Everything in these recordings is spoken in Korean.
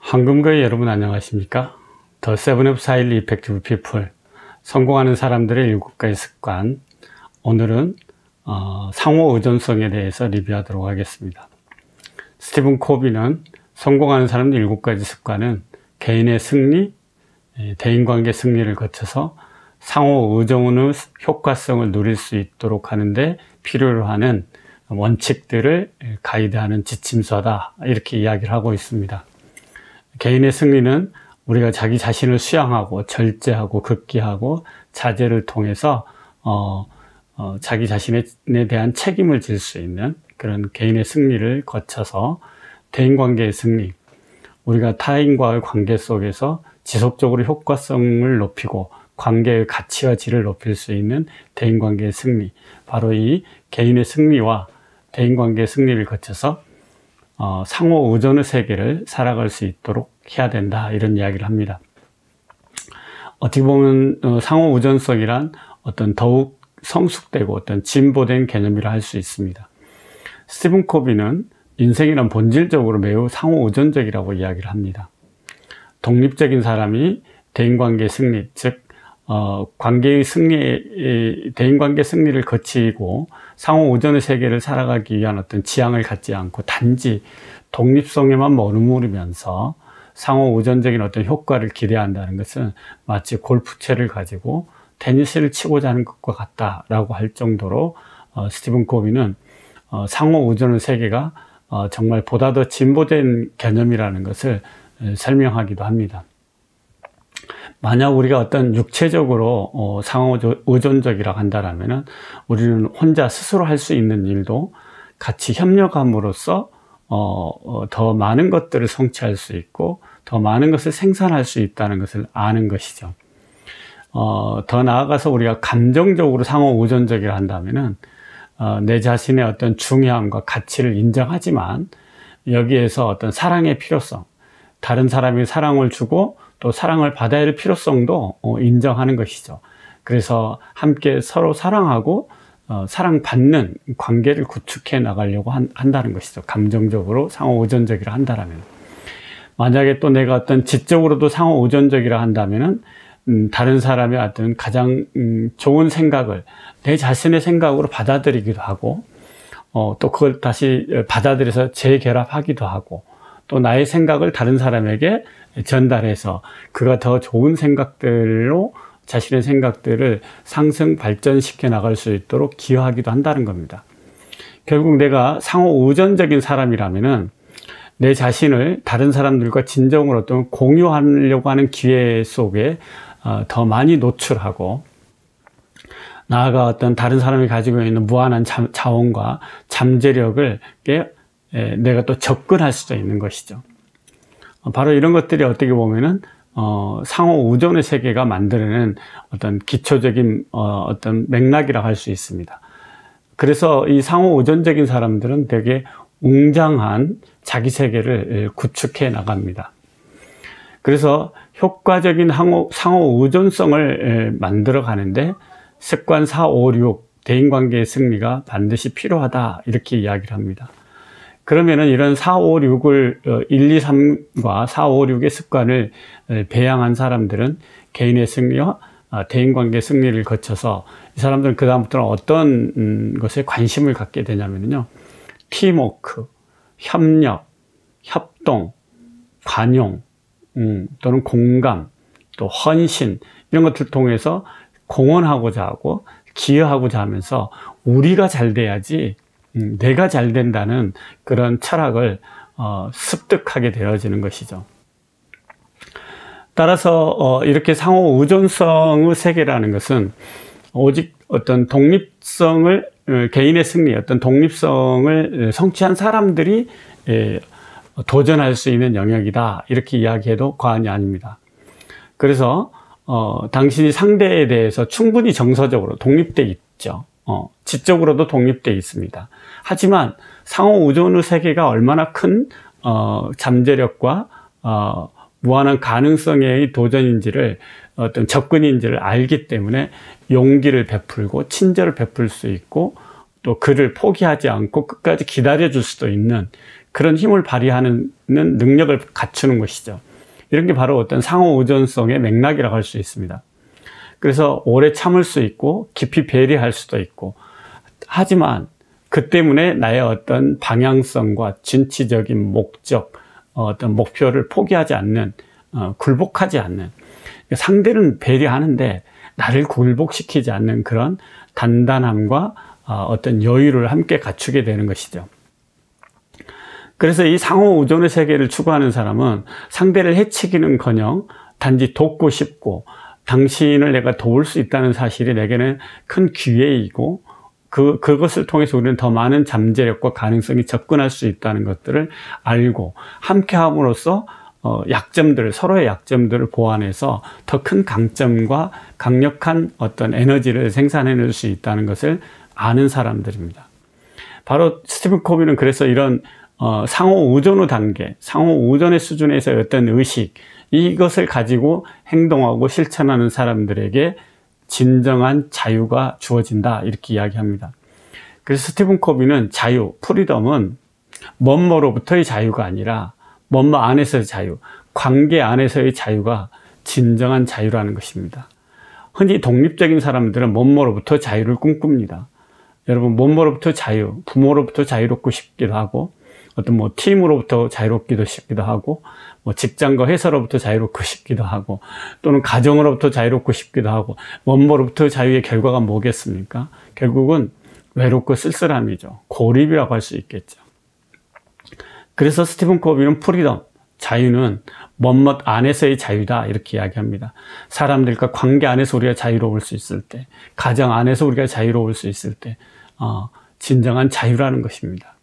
황금거의 여러분 안녕하십니까? 더 세븐 오브 하일리 이펙티브 피플, 성공하는 사람들의 7가지 습관. 오늘은 상호 의존성에 대해서 리뷰하도록 하겠습니다. 스티븐 코비는 성공하는 사람들 7가지 습관은 개인의 승리, 대인관계 승리를 거쳐서 상호 의존의 효과성을 누릴 수 있도록 하는데 필요로 하는 원칙들을 가이드하는 지침서다, 이렇게 이야기를 하고 있습니다. 개인의 승리는 우리가 자기 자신을 수양하고 절제하고 극기하고 자제를 통해서 자기 자신에 대한 책임을 질 수 있는 그런 개인의 승리를 거쳐서 대인관계의 승리, 우리가 타인과의 관계 속에서 지속적으로 효과성을 높이고 관계의 가치와 질을 높일 수 있는 대인관계의 승리, 바로 이 개인의 승리와 대인관계의 승리를 거쳐서 상호 의존의 세계를 살아갈 수 있도록 해야 된다, 이런 이야기를 합니다. 어떻게 보면 상호 의존성이란 어떤 더욱 성숙되고 어떤 진보된 개념이라 할 수 있습니다. 스티븐 코비는 인생이란 본질적으로 매우 상호 의존적이라고 이야기를 합니다. 독립적인 사람이 대인관계 승리, 즉 관계의 승리, 대인관계 승리를 거치고 상호 의존의 세계를 살아가기 위한 어떤 지향을 갖지 않고 단지 독립성에만 머무르면서 상호 의존적인 어떤 효과를 기대한다는 것은 마치 골프채를 가지고 테니스를 치고자 하는 것과 같다라고 할 정도로 스티븐 코비는 상호 의존의 세계가 정말 보다 더 진보된 개념이라는 것을 설명하기도 합니다. 만약 우리가 어떤 육체적으로 상호 의존적이라고 한다면 우리는 혼자 스스로 할 수 있는 일도 같이 협력함으로써 더 많은 것들을 성취할 수 있고 더 많은 것을 생산할 수 있다는 것을 아는 것이죠. 더 나아가서 우리가 감정적으로 상호 의존적이라 한다면은 내 자신의 어떤 중요함과 가치를 인정하지만 여기에서 어떤 사랑의 필요성, 다른 사람이 사랑을 주고 또 사랑을 받아야 할 필요성도 인정하는 것이죠. 그래서 함께 서로 사랑하고 사랑받는 관계를 구축해 나가려고 한다는 것이죠. 감정적으로 상호 의존적이라 한다면. 만약에 또 내가 어떤 지적으로도 상호 의존적이라 한다면은 다른 사람의 어떤 가장 좋은 생각을 내 자신의 생각으로 받아들이기도 하고 또 그걸 다시 받아들여서 재결합하기도 하고 또 나의 생각을 다른 사람에게 전달해서 그가 더 좋은 생각들로 자신의 생각들을 상승 발전시켜 나갈 수 있도록 기여하기도 한다는 겁니다. 결국 내가 상호 의존적인 사람이라면은 내 자신을 다른 사람들과 진정으로 어떤 공유하려고 하는 기회 속에 더 많이 노출하고 나아가 어떤 다른 사람이 가지고 있는 무한한 자원과 잠재력을 내가 또 접근할 수도 있는 것이죠. 바로 이런 것들이 어떻게 보면은 상호 의존의 세계가 만들어낸 어떤 기초적인 어떤 맥락이라고 할 수 있습니다. 그래서 이 상호 의존적인 사람들은 되게 웅장한 자기 세계를 구축해 나갑니다. 그래서 효과적인 상호 의존성을 만들어 가는데 습관 4, 5, 6 대인관계의 승리가 반드시 필요하다, 이렇게 이야기를 합니다. 그러면은 이런 4, 5, 6을 1, 2, 3과 4, 5, 6의 습관을 배양한 사람들은 개인의 승리와 대인관계 승리를 거쳐서 이 사람들은 그 다음부터는 어떤 것에 관심을 갖게 되냐면요, 팀워크, 협력, 협동, 관용, 또는 공감, 또 헌신, 이런 것들을 통해서 공헌하고자 하고 기여하고자 하면서 우리가 잘 돼야지 내가 잘 된다는 그런 철학을 습득하게 되어지는 것이죠. 따라서 이렇게 상호 의존성의 세계라는 것은 오직 어떤 독립성을, 개인의 승리, 어떤 독립성을 성취한 사람들이 도전할 수 있는 영역이다, 이렇게 이야기해도 과언이 아닙니다. 그래서 당신이 상대에 대해서 충분히 정서적으로 독립돼 있죠. 지적으로도 독립돼 있습니다. 하지만 상호 의존의 세계가 얼마나 큰 잠재력과 무한한 가능성의 도전인지를, 어떤 접근인지를 알기 때문에 용기를 베풀고 친절을 베풀 수 있고 또 그를 포기하지 않고 끝까지 기다려줄 수도 있는 그런 힘을 발휘하는 능력을 갖추는 것이죠. 이런 게 바로 어떤 상호 의존성의 맥락이라고 할 수 있습니다. 그래서 오래 참을 수 있고 깊이 배려할 수도 있고, 하지만 그 때문에 나의 어떤 방향성과 진취적인 목적, 어떤 목표를 포기하지 않는, 굴복하지 않는, 상대는 배려하는데 나를 굴복시키지 않는 그런 단단함과 어떤 여유를 함께 갖추게 되는 것이죠. 그래서 이 상호 의존의 세계를 추구하는 사람은 상대를 해치기는커녕 단지 돕고 싶고, 당신을 내가 도울 수 있다는 사실이 내게는 큰 기회이고, 그것을 통해서 우리는 더 많은 잠재력과 가능성이 접근할 수 있다는 것들을 알고, 함께 함으로써 서로의 약점들을 보완해서 더 큰 강점과 강력한 어떤 에너지를 생산해낼 수 있다는 것을 아는 사람들입니다. 바로 스티븐 코비는 그래서 이런 상호 의존의 단계, 상호 의존의 수준에서의 어떤 의식, 이것을 가지고 행동하고 실천하는 사람들에게 진정한 자유가 주어진다, 이렇게 이야기합니다. 그래서 스티븐 코비는 자유, 프리덤은 뭐뭐로부터의 자유가 아니라 뭐뭐 안에서의 자유, 관계 안에서의 자유가 진정한 자유라는 것입니다. 흔히 독립적인 사람들은 뭐뭐로부터 자유를 꿈꿉니다. 여러분, 뭐뭐로부터 자유, 부모로부터 자유롭고 싶기도 하고, 어떤 팀으로부터 자유롭기도 싶기도 하고, 직장과 회사로부터 자유롭고 싶기도 하고, 또는 가정으로부터 자유롭고 싶기도 하고, 뭐뭐로부터 자유의 결과가 뭐겠습니까? 결국은 외롭고 쓸쓸함이죠. 고립이라고 할 수 있겠죠. 그래서 스티븐 코비는 프리덤, 자유는 뭐뭐 안에서의 자유다, 이렇게 이야기합니다. 사람들과 관계 안에서 우리가 자유로울 수 있을 때, 가정 안에서 우리가 자유로울 수 있을 때, 진정한 자유라는 것입니다.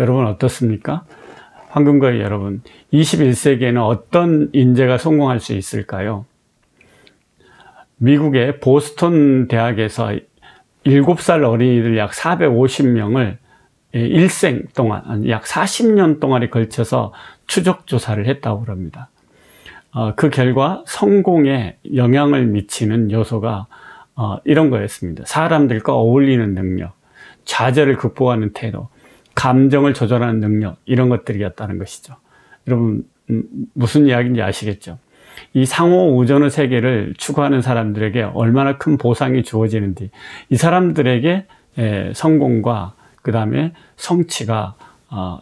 여러분 어떻습니까? 황금거의 여러분, 21세기에는 어떤 인재가 성공할 수 있을까요? 미국의 보스턴 대학에서 7살 어린이들 약 450명을 일생 동안, 약 40년 동안에 걸쳐서 추적 조사를 했다고 합니다. 그 결과 성공에 영향을 미치는 요소가 이런 거였습니다. 사람들과 어울리는 능력, 좌절을 극복하는 태도, 감정을 조절하는 능력, 이런 것들이었다는 것이죠. 여러분, 무슨 이야기인지 아시겠죠? 이 상호 의존의 세계를 추구하는 사람들에게 얼마나 큰 보상이 주어지는지, 이 사람들에게 성공과 그 다음에 성취가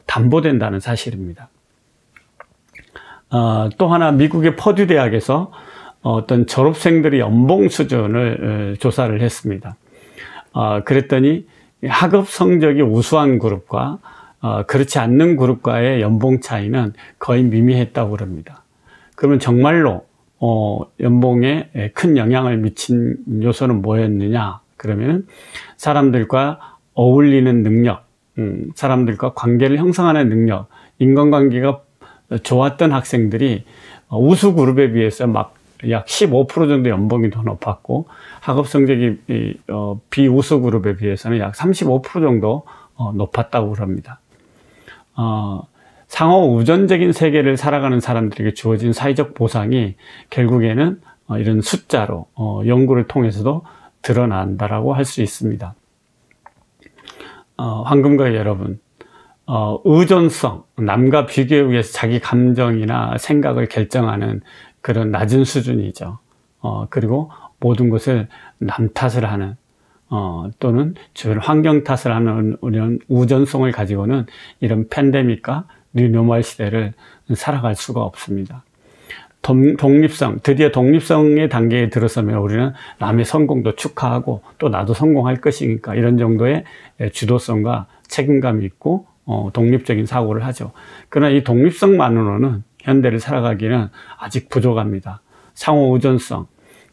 담보된다는 사실입니다. 또 하나, 미국의 퍼듀 대학에서 어떤 졸업생들의 연봉 수준을 조사를 했습니다. 그랬더니 학업 성적이 우수한 그룹과 그렇지 않는 그룹과의 연봉 차이는 거의 미미했다고 합니다. 그러면 정말로 연봉에 큰 영향을 미친 요소는 뭐였느냐? 그러면 사람들과 어울리는 능력, 사람들과 관계를 형성하는 능력, 인간관계가 좋았던 학생들이 우수 그룹에 비해서 막 약 15% 정도 연봉이 더 높았고, 학업 성적이 비우수 그룹에 비해서는 약 35% 정도 높았다고 합니다. 상호 의존적인 세계를 살아가는 사람들에게 주어진 사회적 보상이 결국에는 이런 숫자로 연구를 통해서도 드러난다라고 할 수 있습니다. 황금거의 여러분, 의존성, 남과 비교에 의해서 자기 감정이나 생각을 결정하는 그런 낮은 수준이죠. 그리고 모든 것을 남 탓을 하는, 또는 주변 환경 탓을 하는 이런 의존성을 가지고는 이런 팬데믹과 뉴노멀 시대를 살아갈 수가 없습니다. 독립성, 드디어 독립성의 단계에 들어서면 우리는 남의 성공도 축하하고 또 나도 성공할 것이니까 이런 정도의 주도성과 책임감이 있고 독립적인 사고를 하죠. 그러나 이 독립성만으로는 현대를 살아가기는 아직 부족합니다. 상호 의존성,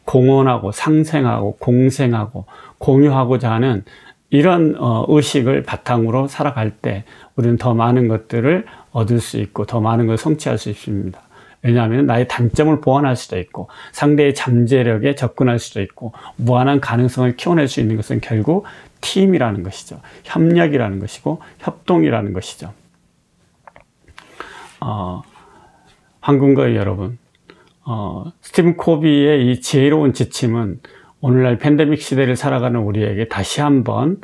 공헌하고 상생하고 공생하고 공유하고자 하는 이런 의식을 바탕으로 살아갈 때 우리는 더 많은 것들을 얻을 수 있고 더 많은 걸 성취할 수 있습니다. 왜냐하면 나의 단점을 보완할 수도 있고 상대의 잠재력에 접근할 수도 있고 무한한 가능성을 키워낼 수 있는 것은 결국 팀이라는 것이죠. 협력이라는 것이고 협동이라는 것이죠. 황금거의 여러분, 스티븐 코비의 이 지혜로운 지침은 오늘날 팬데믹 시대를 살아가는 우리에게 다시 한번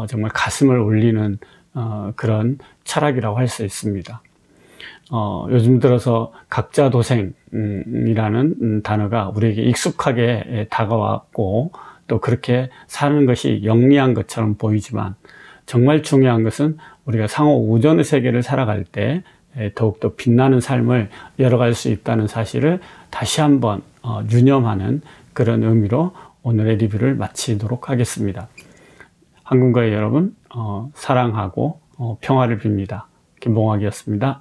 정말 가슴을 울리는 그런 철학이라고 할 수 있습니다. 요즘 들어서 각자 도생이라는 단어가 우리에게 익숙하게 다가왔고 또 그렇게 사는 것이 영리한 것처럼 보이지만 정말 중요한 것은 우리가 상호 우존의 세계를 살아갈 때 더욱더 빛나는 삶을 열어갈 수 있다는 사실을 다시 한번 유념하는 그런 의미로 오늘의 리뷰를 마치도록 하겠습니다. 한국어의 여러분 사랑하고 평화를 빕니다. 김봉학이었습니다.